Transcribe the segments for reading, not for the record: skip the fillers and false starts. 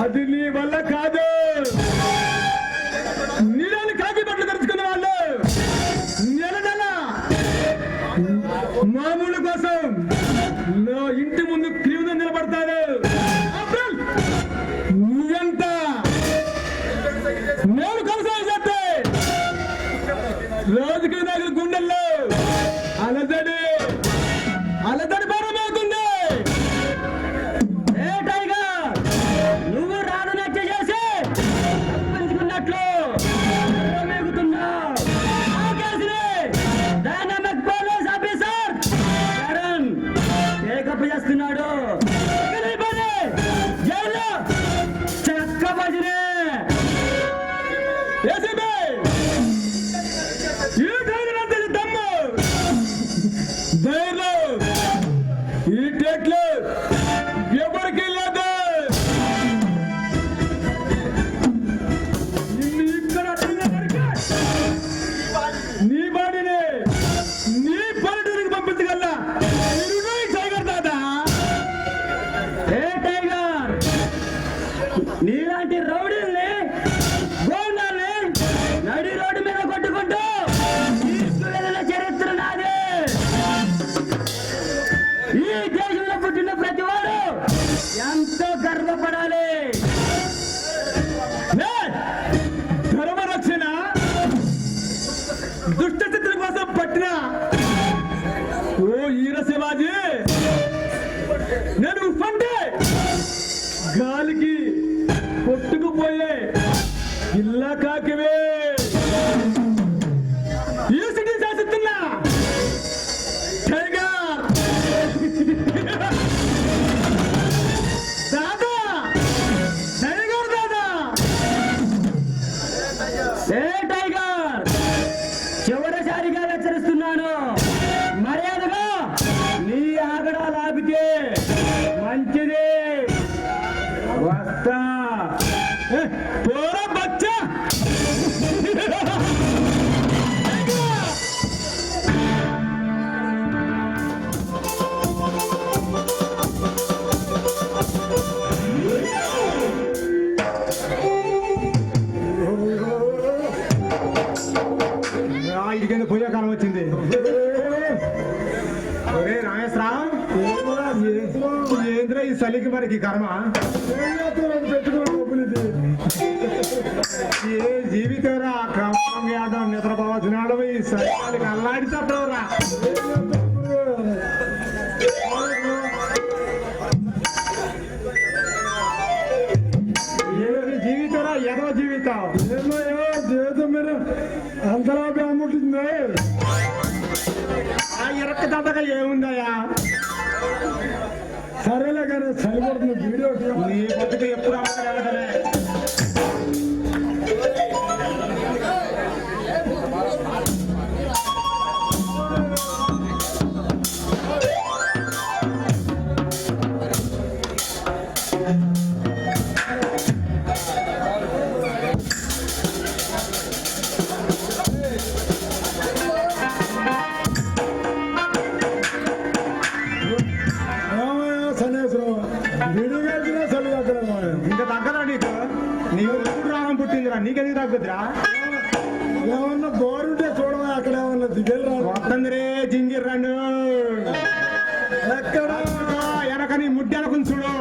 అది నీ వల్ల కాదు. నీళ్ళని కాకి బట్టలు తెరుచుకున్న వాళ్ళు నెల నెల మామూలు కోసం ఇంటి ముందు క్లీవ్ నిలబడతారు. నువ్వెంత నేను కొనసాగిస్తే రోజుకి నాకు గుండెల్లో అలజడి అలజడి భారమవుతుంది. చేస్తున్నాడు చెక్క భజనే దమ్ము ధైర్యం ఈ టేట్లు ఎవరికి లేదు. ఇక్కడ నీ బాడీని నీ పల్లెటూరికి పంపించగల నీలాంటి రౌడీల్ని గోండాల్ని నడి రోడ్డు మీద కొట్టుకుంటూ తీసుకువెళ్ళిన చరిత్ర నాదే. ఈ దేశంలో పుట్టిన ప్రతి వాడు ఎంతో గర్వపడాలి. ధర్మరక్షణ దుష్ట చిత్ర కోసం పట్టిన ఓ ఈర శివాజీ, నేను ఉప్పంటే గాలికి కొట్టుకుపోయే ఇల్లా కాకివే. ఈ సిటీ శాసిస్తున్నా టైగర్ దాదా, టైగర్ దాదా. టైగర్ చివరిసారిగా హెచ్చరిస్తున్నాను, మర్యాదగా నీ ఆగడాలు ఆపితే మంచిది. వస్తా పోరా బచ్చా. ఇదికేందు పోయే కాలం వచ్చింది. ఏంద్ర ఈ చలికి మనకి కర్మ. ఏ జీవితరా క్రమంగా నిద్రపోవచ్చున్నాడు ఈ చలికి అల్లాడి తప్పరా. జీవితరా ఎదో జీవితం జీవితం మీరు అంతలా అమ్ముంటుంది. ఆ ఇరక్క దండగా ఏముందయ్యా. సరేలే కానీ చనిపోతుంది వీడియో నీ బతుకు ఎప్పుడు అమ్మకలే. ఇంకా ఏమన్నా బోరుంటే చూడమా, అక్కడ ఏమన్నా దిగలు రా. వస్తుంది జింగిర్ రండు ఎక్కడ వెనక నీ ముడ్డి అనుకుని చూడు.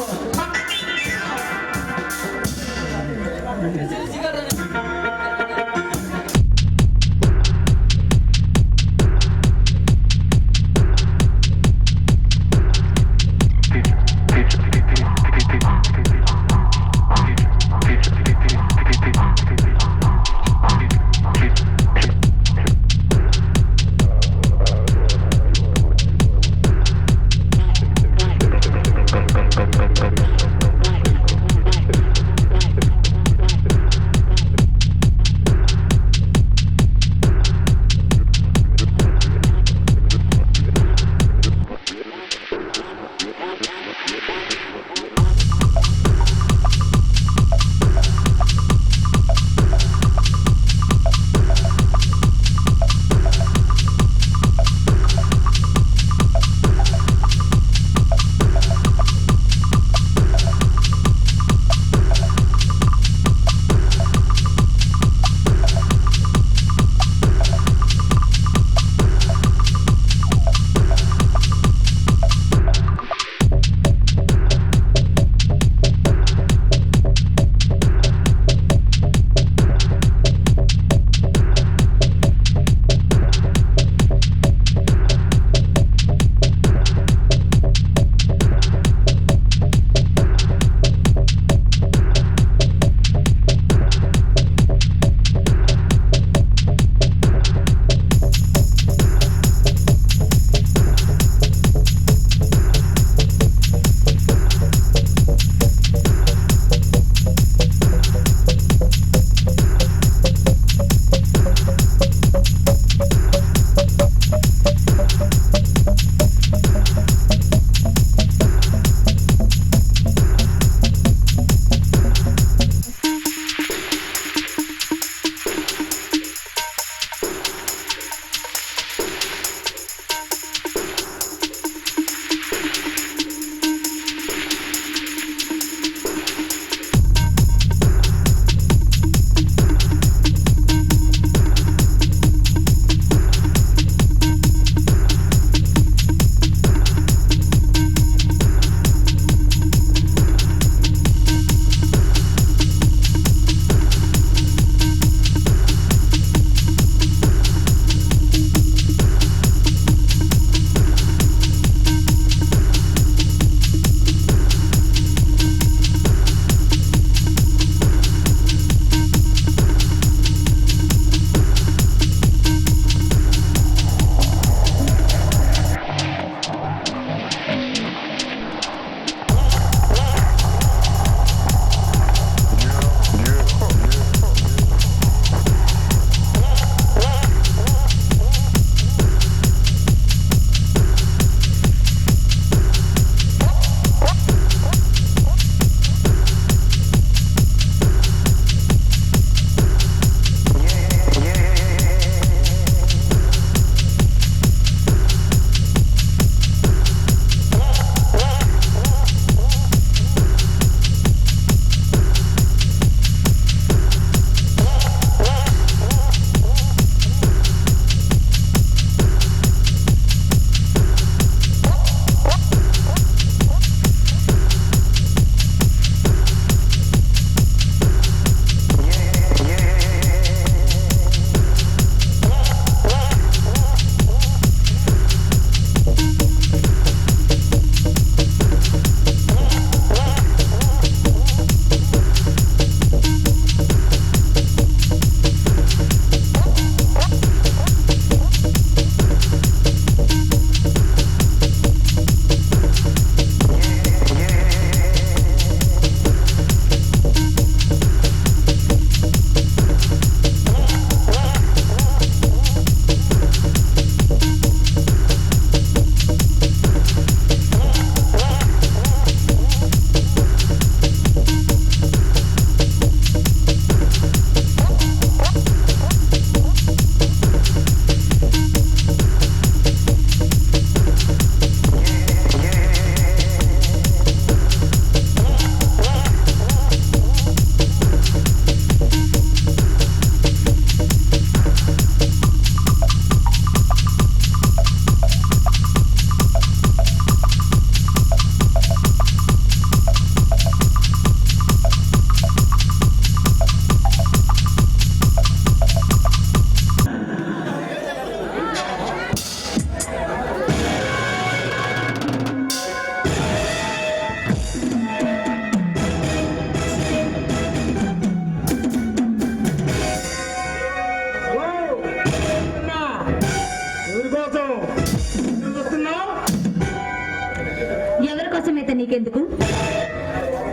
నీకెందుకు?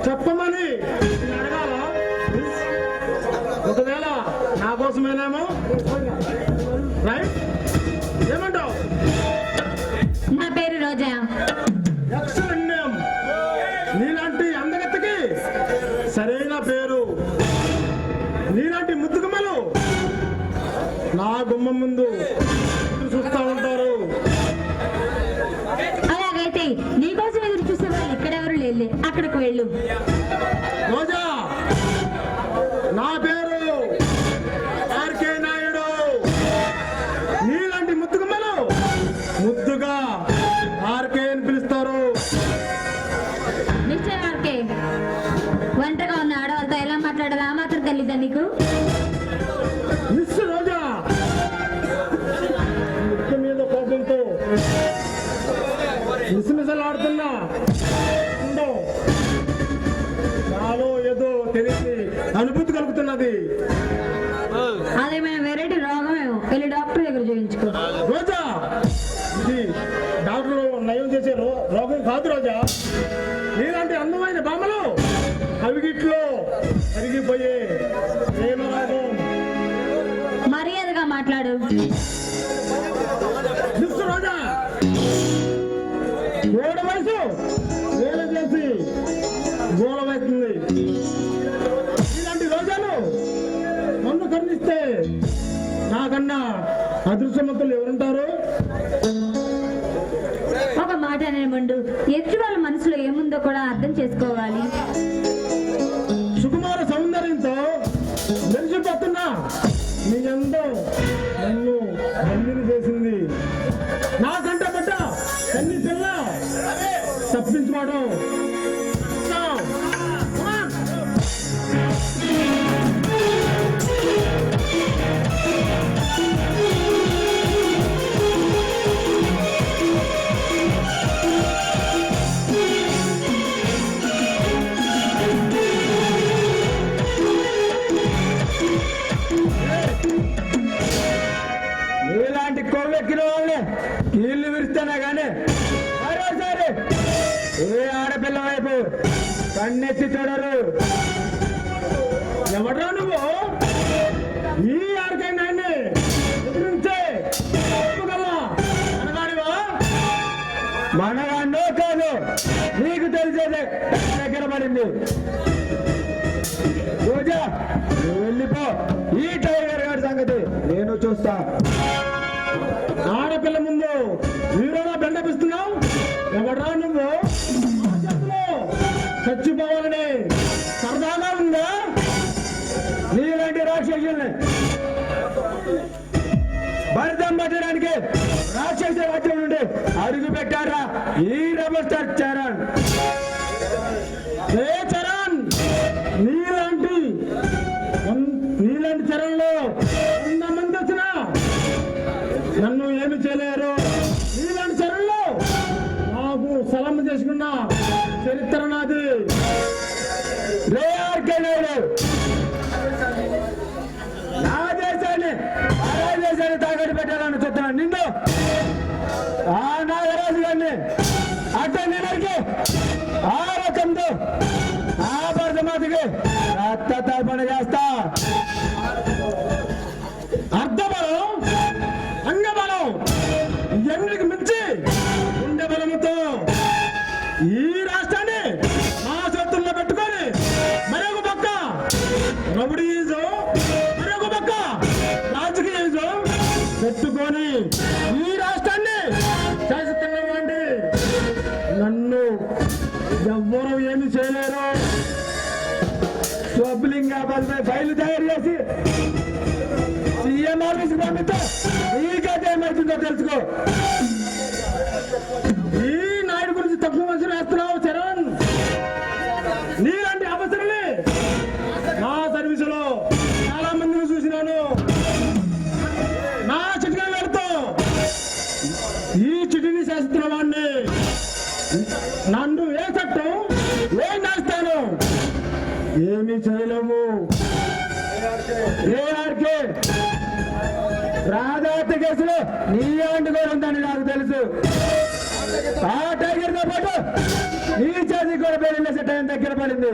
చెప్పమని నిన్ను అడగాలా? ఒకవేళ నా కోసమేనేమో. రైట్, ఏమంటావు? నా పేరు రోజా. Excellent name. నీలాంటి అందగత్తకి సరైన పేరు. నీలాంటి ముద్దుగుమ్మలు నా గుమ్మం ముందు చూస్తా ఉంటారు. అలాగైతే నీకోసం ఎదురు చూసే వాళ్ళు ఇక్కడెవరు లేలే, అక్కడికి వెళ్ళు. రోజా, నా పేరు ఆర్కే నాయుడు. నీలాంటి ముద్దుగుమ్మలు ముద్దుగా ఆర్కే అని పిలుస్తారు. మిస్టర్ ఆర్కే, ఒంటరిగా ఉన్న ఆడవాళ్ళతో ఎలా మాట్లాడాలి ఆ మాత్రం తెలీదా నీకు? మిస్ రోజా, ముద్దు మీద కోపంతో మిసమిసలాడుతున్నా ఉందో నాలో ఏదో తెలిసి అనుభూతి కలుగుతున్నది. అదేమైనా వెరైటీ రోగమేమో, వెళ్ళి డాక్టర్ దగ్గర చూపించుకో. రోజా, ఇది డాక్టర్లు నయం చేసే రోగం కాదు రోజా. నీలాంటి అందమైన బామలు అవిగిట్లో కరిగిపోయే ప్రేమ రోగం. మర్యాదగా మాట్లాడు. మిస్ రోజా, గోడ వయసు వేల చేసి గోళమవుతుంది. ఇలాంటి రోజాలు నన్ను కరుణిస్తే నాకన్నా అదృశ్యమంతులు ఎవరుంటారు? ఒక మాట అనే ముందు ఎదుటి వాళ్ళ మనసులో ఏముందో కూడా అర్థం చేసుకోవాలి. సుకుమార సౌందర్యంతో మెరిసిపోతున్నా నీ అందం నన్ను బందిని చేసింది. నా కంట పడ్డ కన్ని పిల్ల తప్పించుకోవడం ఇలాంటి కొవ్వెక్కిన వాళ్ళని ఇల్లు విరుస్తానా గానీ మరోసారి ఏ ఆడపిల్ల వైపు కన్నెత్తి చూడరు. ఎవడ్రా నువ్వు? ఈ ఆడికైనా ఎదురించే అనగాడివా? మనగాన్నో కాదు, నీకు తెలిసేదే దగ్గర పడింది. రోజా, నువ్వు వెళ్ళిపో. ఈ టైగర్ గారి సంగతి నేను చూస్తా. ఆడపిల్ల ముందు హీరోగా బెండపిస్తున్నావు. ఎవడ్రా నువ్వు? చచ్చిపోవాలని సరదాగా ఉందా? నీలాంటి రాక్షసుల్ని భరితం పట్టడానికి రాక్షస రాజ్యం నుండి అడుగు పెట్టారా ఈ రెబల్ స్టార్ చరణ్. ఏ చరణ్, నీలాంటి చరణ్లో 100 మంది వచ్చినా నన్ను ఏమి చేయలేరు. నీలాంటి చరణ్లో నాకు సలాం చేసుకున్న చరిత్ర నాది. రే ఆర్కే నాయుడు, నా దేశాన్ని అదే దేశాన్ని తాకట్టు పెట్టాలని చూస్తున్నాను. నిన్ను ఆ నాగరాజు గారిని అట్ట నిలకి ఆ రకంతో ఆ భరతమాతకి రక్త తర్పణ చేస్తా. అర్ధబలం, అంగబలం ఎన్నిటికి మించి గుండె బలముతో ఈ రాష్ట్రాన్ని మా చేతుల్లో పెట్టుకొని మరొక పక్క రౌడీజం, మరొక పక్క రాజకీయం పెట్టుకొని ఈ రాష్ట్రాన్ని శాసిస్తున్నామండి. నన్ను ఎవ్వరూ ఏమి చేయలేరు. స్వబ్లింగాబాద్పై ఫైలు తయారు చేసి సీఎం ఆఫీస్కి పంపిస్తా. నీకైతే ఏమవుతుందో తెలుసుకో. ఈ నాయుడు గురించి తక్కువ మంచి వేస్తున్నావు చరణ్. నీలాంటి అవసరమే నా సర్వీసులో చాలా మందిని చూసినాను. నా చిటికల వేడుతో ఈ చిటిని శాసిస్తున్న వాడిని నన్ను ఏ చట్టం ఏం చేస్తాను? ఏమీ చేయలేము. ఏఆర్కే రాధాత కేసులో నీ అంటు కూడా ఉందని నాకు తెలుసు. ఆ టైగర్ తో పాటు ఈ చేతి కూడా బెదిరించే టైం దగ్గర పడింది.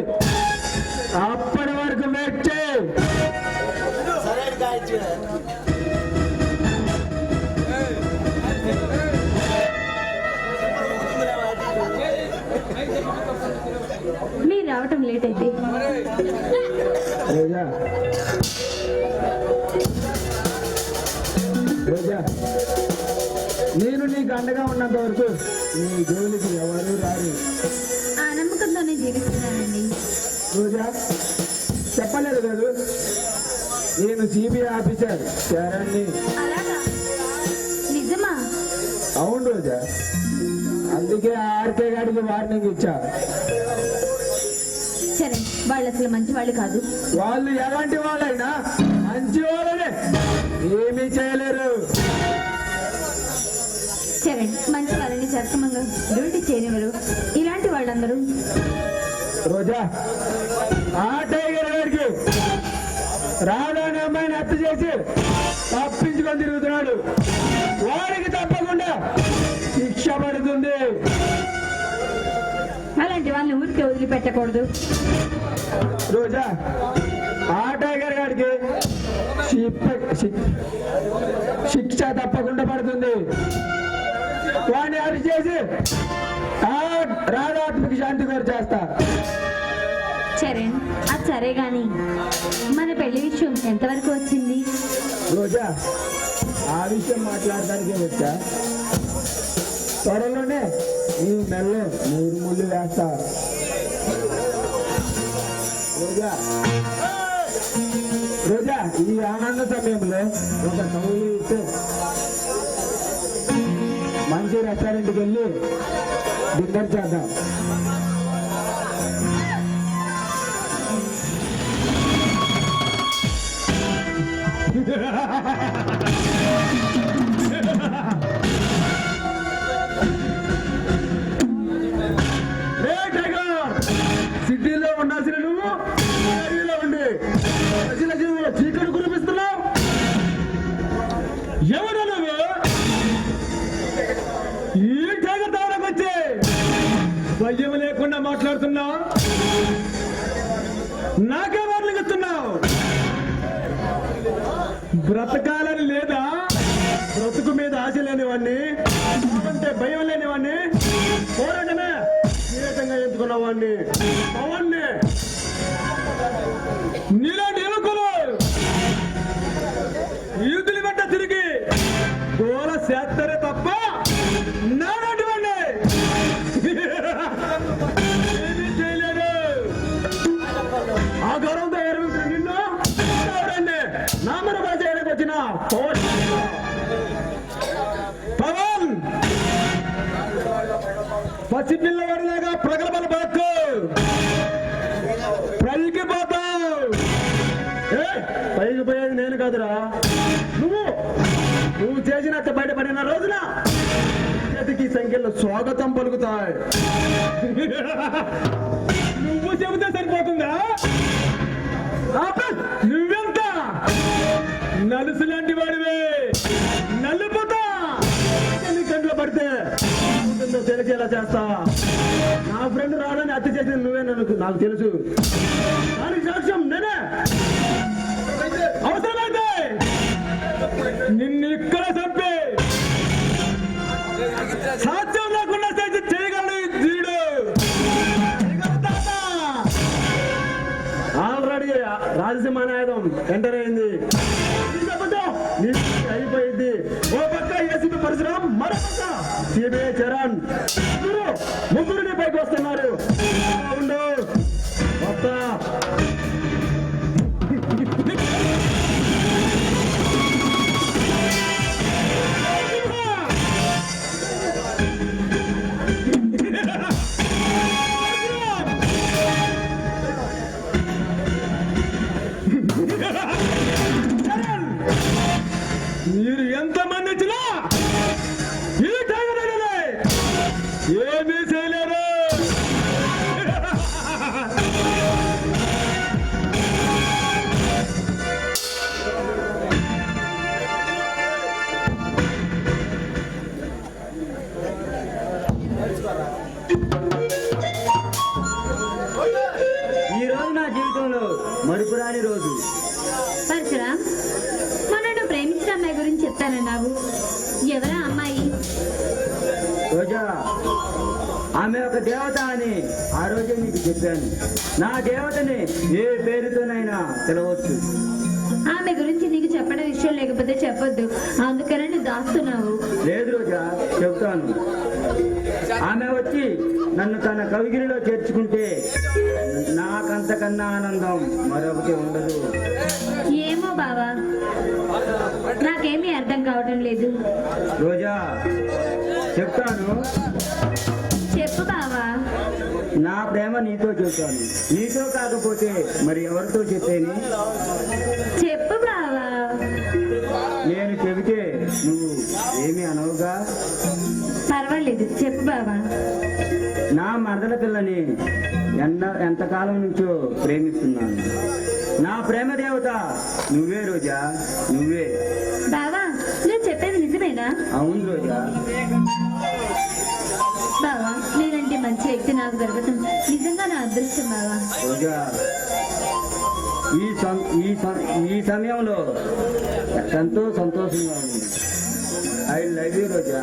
అప్పటి వరకు వెయిట్ చేయి. మీరు రావటం లేట్ అయితే రోజా రోజా, నేను నీకు అండగా ఉన్నంత వరకు నీ జోలికి ఎవరు రారు. ఆ నమ్మకంతోనే జీవిస్తున్నానండి. రోజా, చెప్పలేదు కదా నేను సిబిఐ ఆఫీసర్ చరణ్ని. అలాగా? నిజమా? అవును రోజా, అందుకే ఆర్కే గారికి వార్నింగ్ ఇచ్చా. సరే, వాళ్ళు అసలు మంచి వాళ్ళు కాదు. వాళ్ళు ఎలాంటి వాళ్ళైనా మంచి వాళ్ళనే, ఏమీ చేయలేరు. సరే, మంచి వాళ్ళని సక్రమంగా డ్యూటీ చేయనివ్వరు. ఇలాంటి వాళ్ళందరూ రోజా, ఆ టైగర్ గారికి రాధాని అమ్మాయిని హత్య చేసి తప్పించుకొని తిరుగుతున్నాడు. వాడికి తప్పకుండా శిక్ష పడుతుంది. అలాంటి వాళ్ళని ఊరికే వదిలిపెట్టకూడదు. రోజా, ఆ టైగర్ గారికి శిక్ష తప్పకుండా పడుతుంది. వాడిని అరెస్ట్ చేసి ఆ రాధాత్మక శాంతి కోరి చేస్తా. సరే, అది సరే గాని మన పెళ్లి విషయం ఎంతవరకు వచ్చింది? రోజా, ఆ విషయం మాట్లాడడానికి వచ్చా. త్వరలోనే నీ మెల్లో నీరు ముళ్ళు వేస్తా. రోజా రోజా, ఈ ఆనంద సమయంలో ఒక కౌలు ఇస్తే మంచి రెస్టారెంట్కి వెళ్ళి డిన్నర్ చేద్దాం. సిటీలో ఉండాల్సిన నువ్వు అడవిలో ఉండి ప్రజల జీవులో చీకటి కురిపిస్తున్నావు. ఎవరు నువ్వు? ఈ జగతాలకు వచ్చి భయం లేకుండా మాట్లాడుతున్నావు. నాకే వార్నింగ్ ఇస్తున్నావు. బ్రతకాలని లేదా? బ్రతుకు మీద ఆశ లేనివాడిని, అంటే భయం లేనివాడిని, పోరాటమే జీవితంగా ఎంచుకున్న వాడిని, పవన్ని. నీలాంటి యువకులు యూతుల వెంట తిరిగి గోల చేస్తారే తప్ప నాలాంటి వాడిని ఏమీ చేయలేడు. ఆ గౌరవంతో ఎరుగుతున్న నిన్ను ఎవరండి నామరూపా చేయడానికి వచ్చిన పవన్ పసి పిల్లవాడిలాగా ప్రగల్భాల బాకు పైకి పోతావు. పైకి పోయేది నేను కాదురా, నువ్వు చేసినట్టు బయటపడిన రోజున చేతికి సంఖ్యలో స్వాగతం పలుకుతాయి. నువ్వు చెబితే సరిపోతుందా? నువ్వెంత నలుసు లాంటి వాడివే. నలుపుతా నీ కంట్లో పడితే తెలిసేలా చేస్తా. నా ఫ్రెండ్ రావడానికి హత్య చేసింది నువ్వే, నాకు తెలుసు. దానికి సాక్ష్యం నేనే. అవసరమైతే నిన్ను ఇక్కడ చంపి సాధ్యం లేకుండా చేయగలడు వీడు. ఆల్రెడీ రాజసింహ నాయుధం ఎంటర్ అయింది. అయిపోయింది. ఓ పక్క ఏసీపీ పరిశ్రమ, మరో పక్క సిబిఐ చరణ్, ముగ్గురిని పైకి వస్తున్నారు. ఉండు వస్తా. మీరు ఎంతమంది వచ్చినా ఈ టైగర్ ఏమీ చేయలేరు. చెప్తానన్నావు. ఎవరా అమ్మాయి? రోజా, ఆమె ఒక దేవత అని ఆ రోజే నీకు చెప్పాను. నా దేవతని ఏ పేరుతోనైనా పిలవచ్చు. ఆమె గురించి నీకు చెప్పడం ఇష్టం లేకపోతే చెప్పొద్దు, అందుకనే నువ్వు దాస్తున్నావు. లేదు రోజా, చెప్తాను. ఆమె వచ్చి నన్ను తన కవిగిరిలో చేర్చుకుంటే నాకంతకన్నా ఆనందం మరొకటి ఉండదు. ఏమో బావా, నాకేమీ అర్థం కావడం లేదు. రోజా, చెప్తాను. చెప్పు బావా. నా ప్రేమ నీతో చెప్తాను. నీతో కాకపోతే మరి ఎవరితో చెప్పేని? చెప్పు బావా. నేను చెబితే నువ్వు ఏమీ అనవుగా? పర్వాలేదు, చెప్పు బావా. నా మరదల పిల్లని ఎంతకాలం నుంచో ప్రేమిస్తున్నాను. నా ప్రేమ దేవత నువ్వే రోజా, నువ్వే. బావా, నువ్వు చెప్పేది నిజమేనా? అవును రోజా. బావా, నేనంటే మంచి వ్యక్తి నాకు దొరకటం నిజంగా నా అదృష్టం బావా. రోజా, ఈ సమయంలో ఎంతో సంతోషంగా ఉంది. ఐ లవ్ యూ రోజా.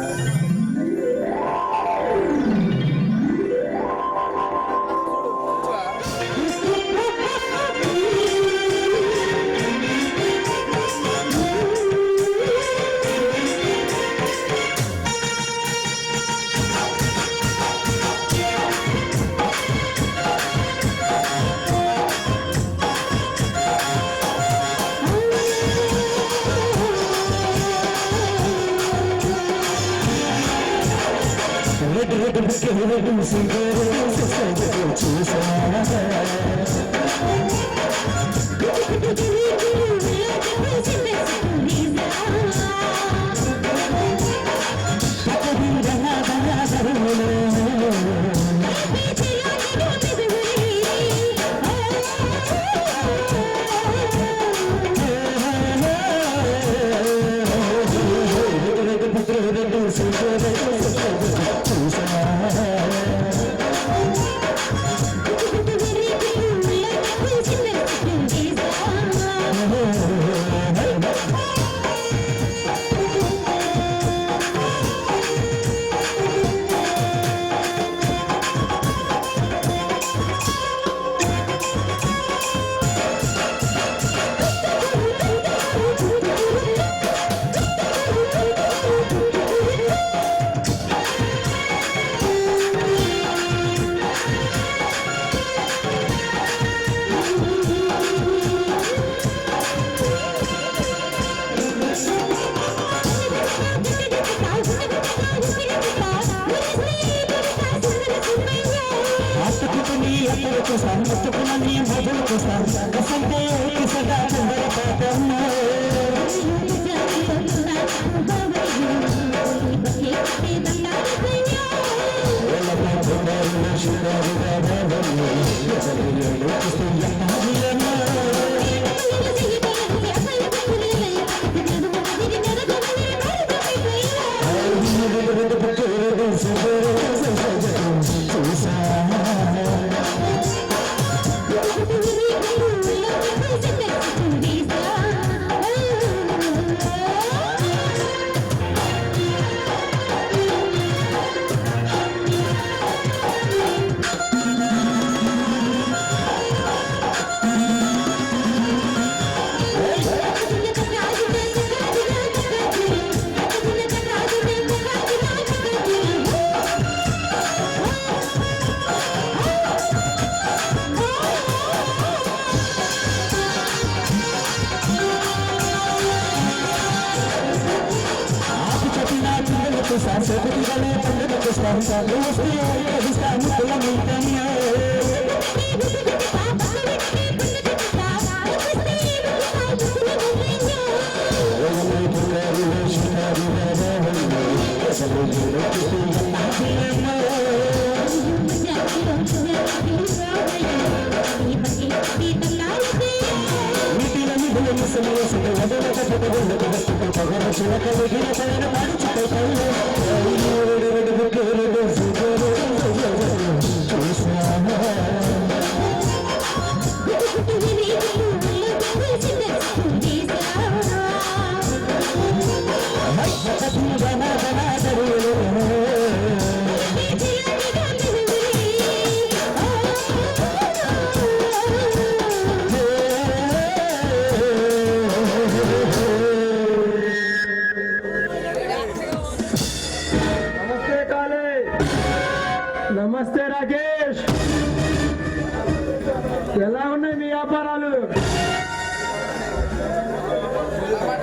ఎలా ఉన్నాయి మీ వ్యాపారాలు?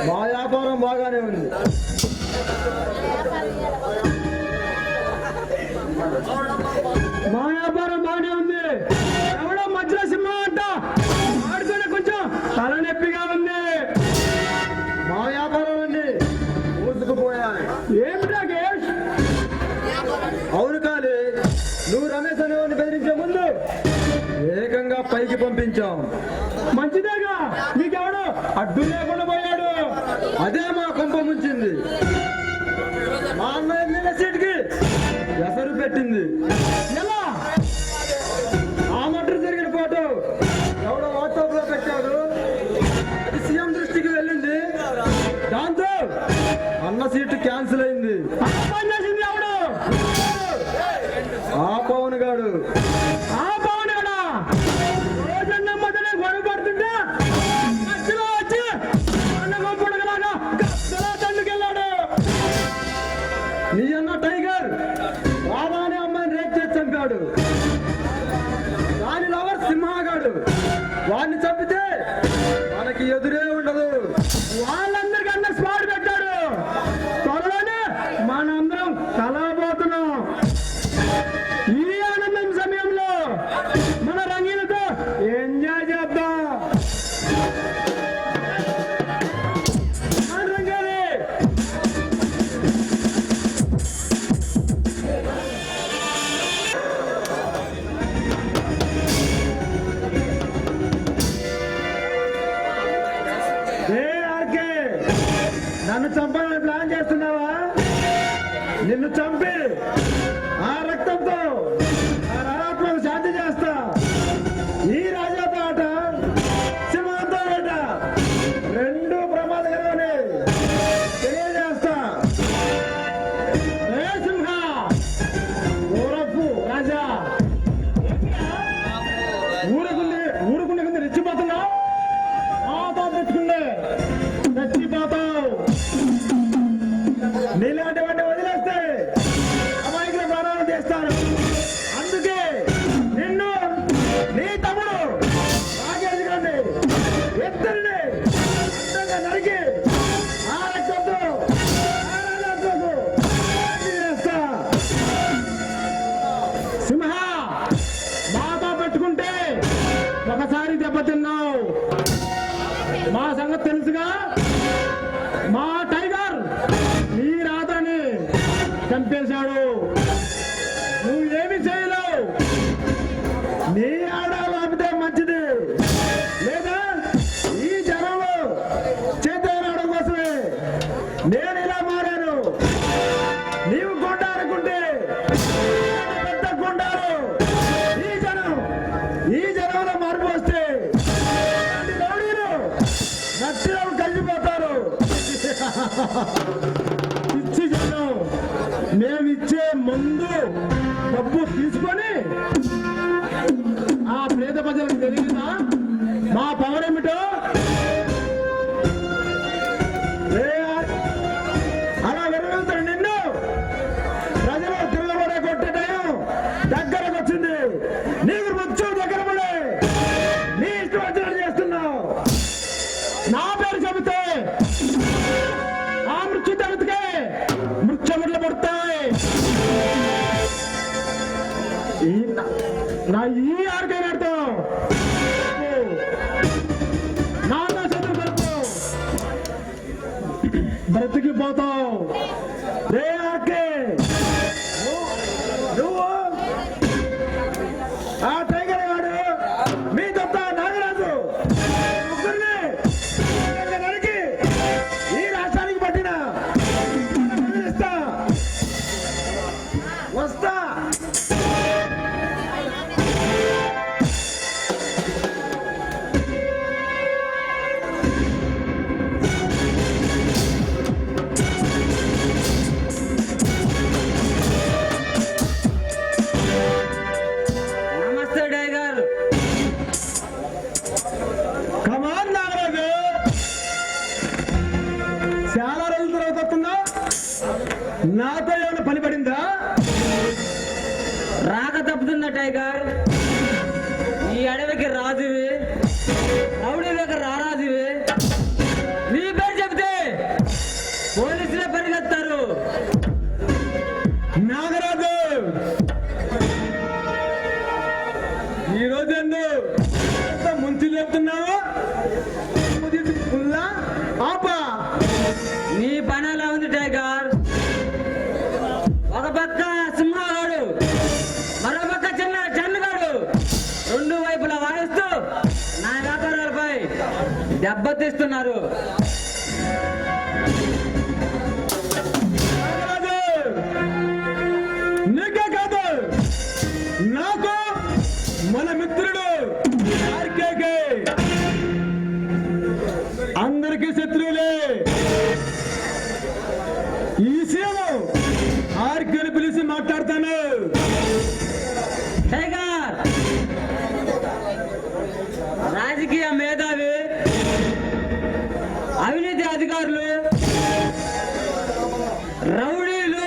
మా వ్యాపారం బాగానే ఉంది. మా వ్యాపారం బాగానే ఉంది. ఎవడో మధ్యలో సింహం అంట ఆడుకునే కొంచెం తలనొప్పిగా ఉంది. మా వ్యాపారాలన్నీ మూసుకుపోయాయి. ఏమి రాకేష్? అవును కాదు, నువ్వు రమేష్ అనేవాడిని బెదిరించే ముందు ఏకంగా పైకి పంపించాం. మంచిదేగా, నీకెవడు అడ్డు లేకుండా పోయాడు. అదే మా కొంప ముంచింది. మా అన్నయ్య మీద సీట్కి ఎసరు పెట్టింది. ఎలా? ఆ మటర్ జరిగిన ఫోటో ఎవడో వాట్సాప్ లో పెట్టాడు. అది సీఎం దృష్టికి వెళ్ళింది. దాంతో అన్న సీటు క్యాన్సిల్ అయింది. ఎవడు? ఆ పవన్ గాడు. ఆ పవన్ గాడా రోజన్న మొదలే గొడవ పడుతుంటే మధ్యలో వచ్చి అన్న గొప్పలాగా తండ్రికెళ్ళాడు. నీ అన్న టైగర్ రాధాని అమ్మాయిని రేప్ చేసి చంపాడు. దాని లవర్ సింహగాడు. వాడిని చంపితే మనకి ఎదురే ఉండదు. వాళ్ళందరికీ అన్న స్పాట్ పెట్టాడు. త్వరలోనే మనందరం కలవబోతున్నాం. ఈ ఆనందం సమయంలో మన రంగీలతో ఎంజాయ్ చేద్దాం. రంగాలి నన్ను చంపాలని ప్లాన్ చేస్తున్నావా? నిన్ను చంపి ఆ రక్తంతో ఆ రాత్మకు శాంతి చేస్తా. ఈ రాజాతో ఆట సింహంతో ఆట రెండు ప్రమాదకరమని తెలియజేస్తా. ఏ సింహ ఊరప్పు రాజా, ఊరుకుండే రెచ్చిపోతున్నావు. ఆతో పెట్టుకుండే చచ్చిపోతావు. నీలాంటి వాడిని వదిలేస్తే అమాయకుల ప్రాణాలు చేస్తాను. అందుకే నిన్ను నీ తమ్ముడు నాగేసుకండి ఇద్దరిని అడ్డంగా నరికి ఆ రక్తంతో ఆ రాజాకు చేస్తా. సింహ మాతో పెట్టుకుంటే ఒకసారి దెబ్బతిన్నావు. మా సంగతి తెలుసుగా. మా టైగర్ నీ రాతని చంపేశాడు. నువ్వేమి చేయలేవు. నీ ఆడాలు ఆపితే మంచిది, లేదా ఈ జనంలో చేతేరావడం కోసమే నేను ఇలా మారాను. నీవు కొండ అనుకుంటే పెద్ద కొండారు. ఈ జనంలో మార్పు వస్తే నచ్చిలో కలిసిపోతారు. ఇచ్చి జనం మేమిచ్చే ముందు డబ్బు తీసుకొని ఆ పేద ప్రజలకు తెలియదా మా పవర్ ఏమిటో? అలా వెరుగుతాడు నిన్ను. ప్రజలు తిరుగుబడే కొట్టే టైం దగ్గరకు వచ్చింది. నీకు ముచ్చు దగ్గర పడే నీ ఇష్టం వచ్చినట్టు చేస్తున్నావు. నా పేరు చెబితే ఆ మృత్యు తగ్గితే మృత్యుములు పడతాయి. నా ఈ ఆర్గైన్ అర్థం నాతో చదువు కలుపు బ్రతికిపోతావు. రే ఆర్కే నువ్వు ఆ టైగర్ గాడు మీ దత్త నాగరాజు ముగ్గురిని నరికి ఈ రాష్ట్రానికి పట్టిన వస్తా. నమస్తే టైగర్. కమాన్ నాగరాజు, చాలా రోజుల తర్వాత వస్తుందా? నాతో ఏమైనా పని పడిందా? రాక తప్పుతుందా టైగర్? ఈ అడవికి రాజువి, రౌడీలకు రారాజువి. నీ పేరు చెప్తే పోలీసులే పరిగెత్తారు. నాగరాజు, ఈ రోజు ముంచి లేపుతున్నావు. ఆపా, నీ పని ఎలా ఉంది టైగర్? ఒక పక్క సింహగాడు, మరో పక్క చిన్న చెన్నగాడు రెండు వైపులా వాయిస్తూ నా వ్యాపారాలపై దెబ్బతీస్తున్నారు. నీకే కాదు, నాకు మన మిత్రుడు ఆర్కేకే అందరికీ శత్రువులే. ఈ సీఎం ఆర్కేని పిలిచి మాట్లాడతాను. టైగర్ రాజకీయ మేధావి, అవినీతి అధికారులు, రౌడీలు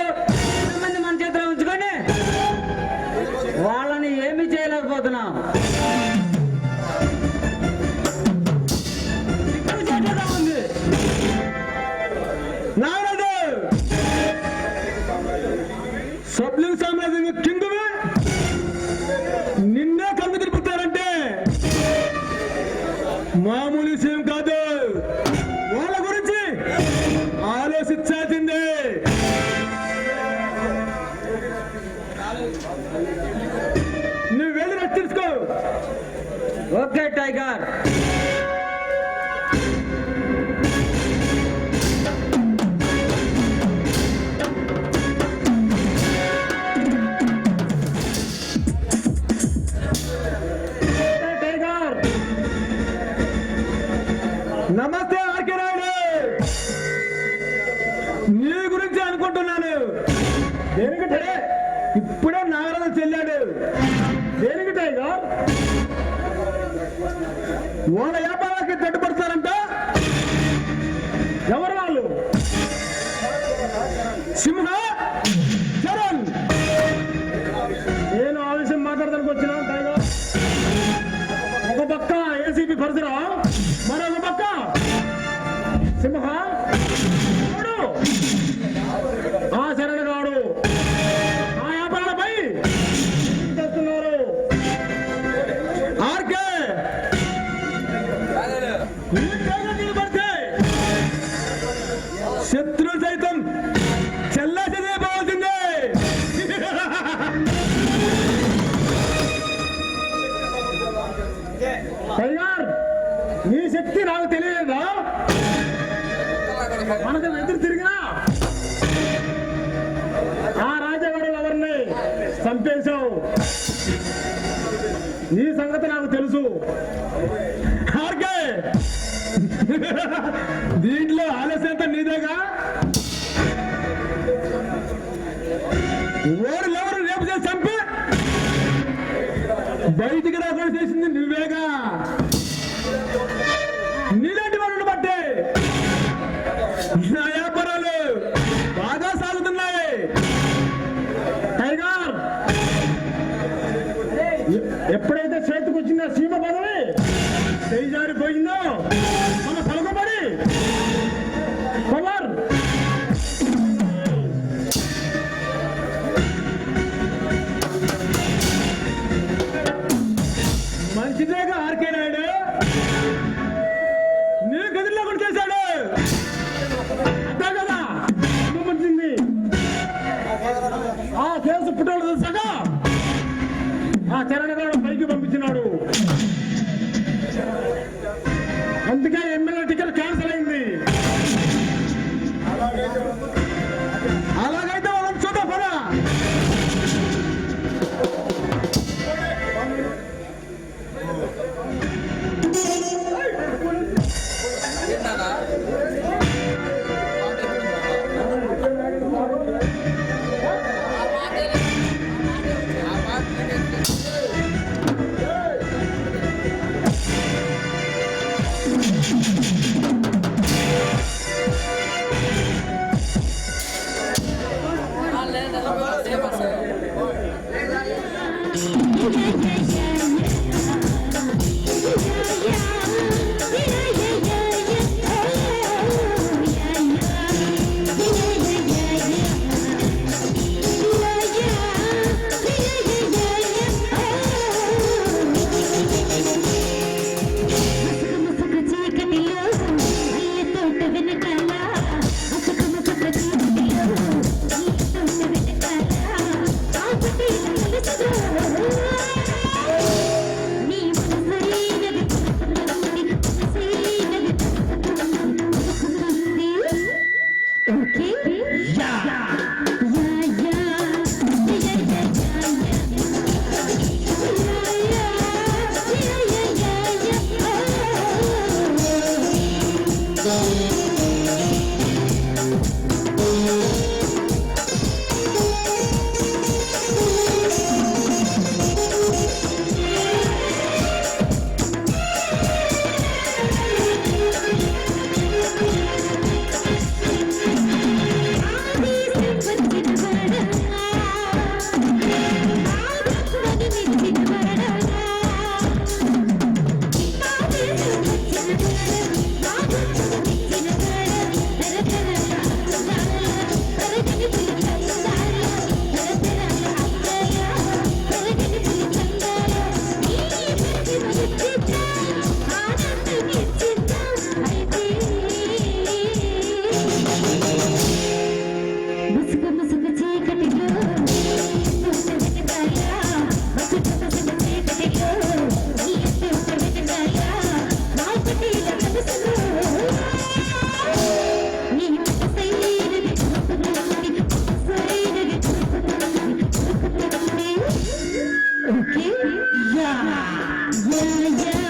మంది మన చేతిలో ఉంచుకొని వాళ్ళని ఏమీ చేయలేకపోతున్నాం. సిగ్గుచేటుగా ఉంది. నారదు, సబ్లింగ్ సామ్రాజ్యం కింగువి నిన్నే కన్ను తిప్పుతారంటే మామూలు విషయం కాదు. వాళ్ళ గురించి ఆలోచించాల్సిందే. నువ్వు వెళ్ళి రెస్ట్ తీసుకో. Okay tiger. టైగర్, నమస్తే ఆర్కే నాయుడు. నీ గురించి అనుకుంటున్నాను. దేనికంటే ఇప్పుడే నాగరాజు చెల్లాడు. దేనికి టైగర్? వాళ్ళ వ్యాపారానికి తట్టుపడతారంట. ఎవరు వాళ్ళు? సింహ, చరణ్. నేను ఆ విషయం మాట్లాడడానికి వచ్చినా టైగర్. ఒక పక్క ఏసీపీ పరిసరం, మరొక పక్క సింహ వాడు, ఆ శరణ గాడు ఆ వ్యాపారాలపై చేస్తున్నారు. ఆర్కే ఈ టైగర్ నిలబడితే శత్రువు సైతం చెల్లాచెదరైపోవాల్సిందే. టైగర్, నీ శక్తి నాకు తెలియదా? మనకు ఎదురు తిరిగినా ఆ రాజగారు ఎవరిని చంపేశావు. ఈ సంగతి నాకు తెలుసు. ఆర్కే, దీంట్లో ఆలస్యంత నీదేగా. ఎవరు రేపు చేసి చంపి బయటికి రాకుండా చేసింది నువ్వేగా. నీలాంటి వారిని బట్టే నా వ్యాపారాలు బాగా సాగుతున్నాయి. టైగర్, ఎప్పుడైతే చేతికి వచ్చిన సీమ పదవి చేజారిపోయిందో మన పలుకుబడి పవర్ మంచిదేగా. ఆర్కే నాయుడు నీ గదిలో కూడా చేశాడు. అంతే కదా మంచింది. ఆ కేసు పుట్టాడు తెలుసాగా. ఆ చరణ గారు పైకి పంపించినాడు. అందుకే ఎమ్మెల్యే టికెట్ క్యాన్సిల్ అయింది. అలాగైతే వాళ్ళని చూద్దాం పదా. ఓకే యా యా యా ముసుగు ముసుగు చీకటిలో వెతకాయా ముసుగు ముసుగు చీకటిలో నీ ఎత్తు వెతకాయా నా పట్టిల కలుసులో నీ సైనిది సైనిది okay yeah yeah yeah yeah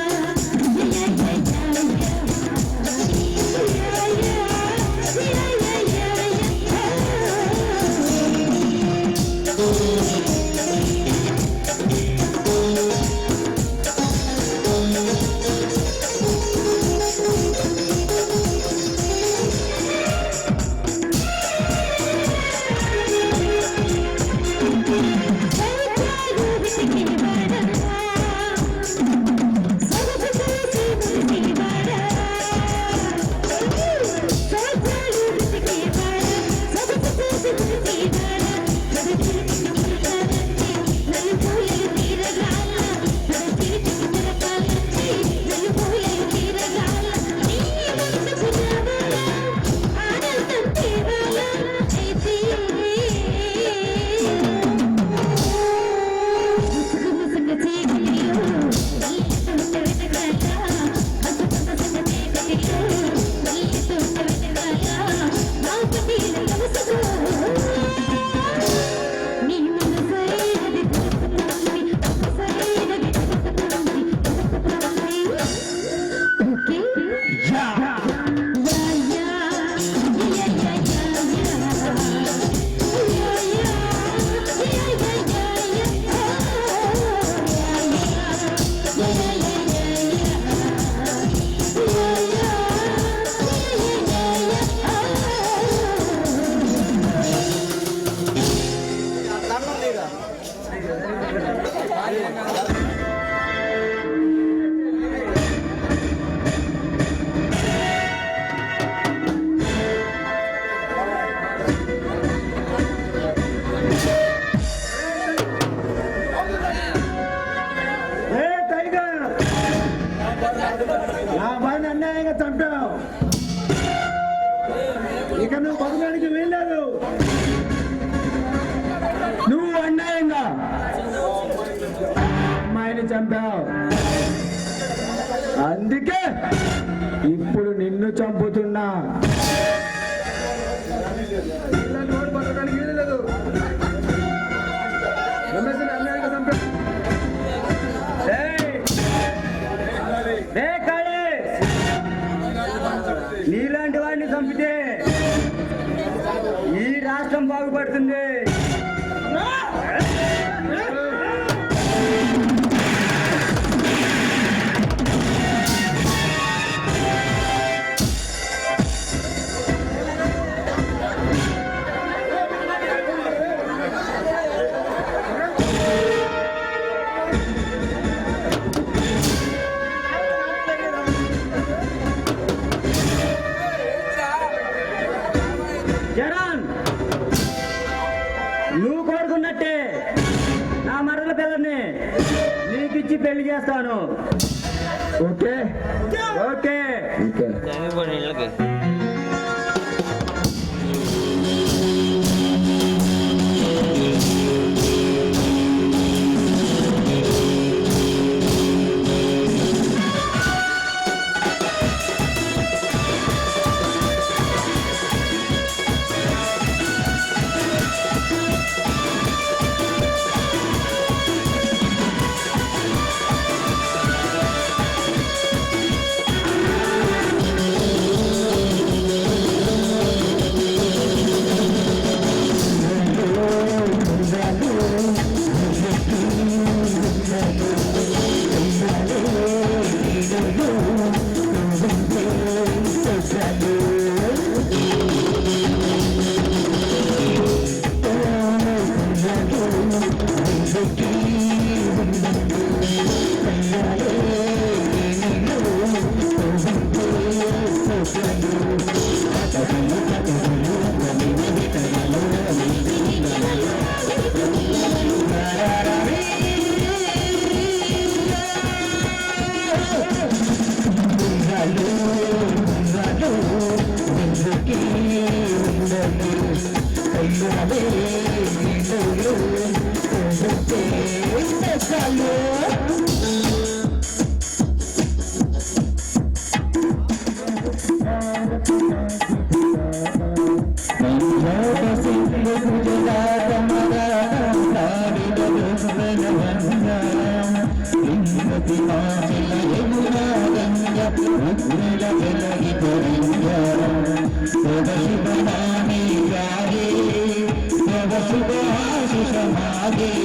yeah ఏ టైగర్ నా పైన అన్యాయంగా చంపావు ఇక నువ్వు బతకడానికి వీల్లేదు నువ్వు అన్యాయంగా అమ్మాయిని చంపావు అందుకే ఇప్పుడు నిన్ను చంపుతున్నా ఇలా నోరు బతకడానికి వీల్లేదు రమేష్ని అన్యాయంగా చంపావు నీలాంటి వాడిని చంపితే ఈ రాష్ట్రం బాగుపడుతుంది. జగన్, నువ్వు కోరుకున్నట్టే నా మరల పిల్లని నీకిచ్చి పెళ్లి చేస్తాను. Okay okay శుభాశిష మాగే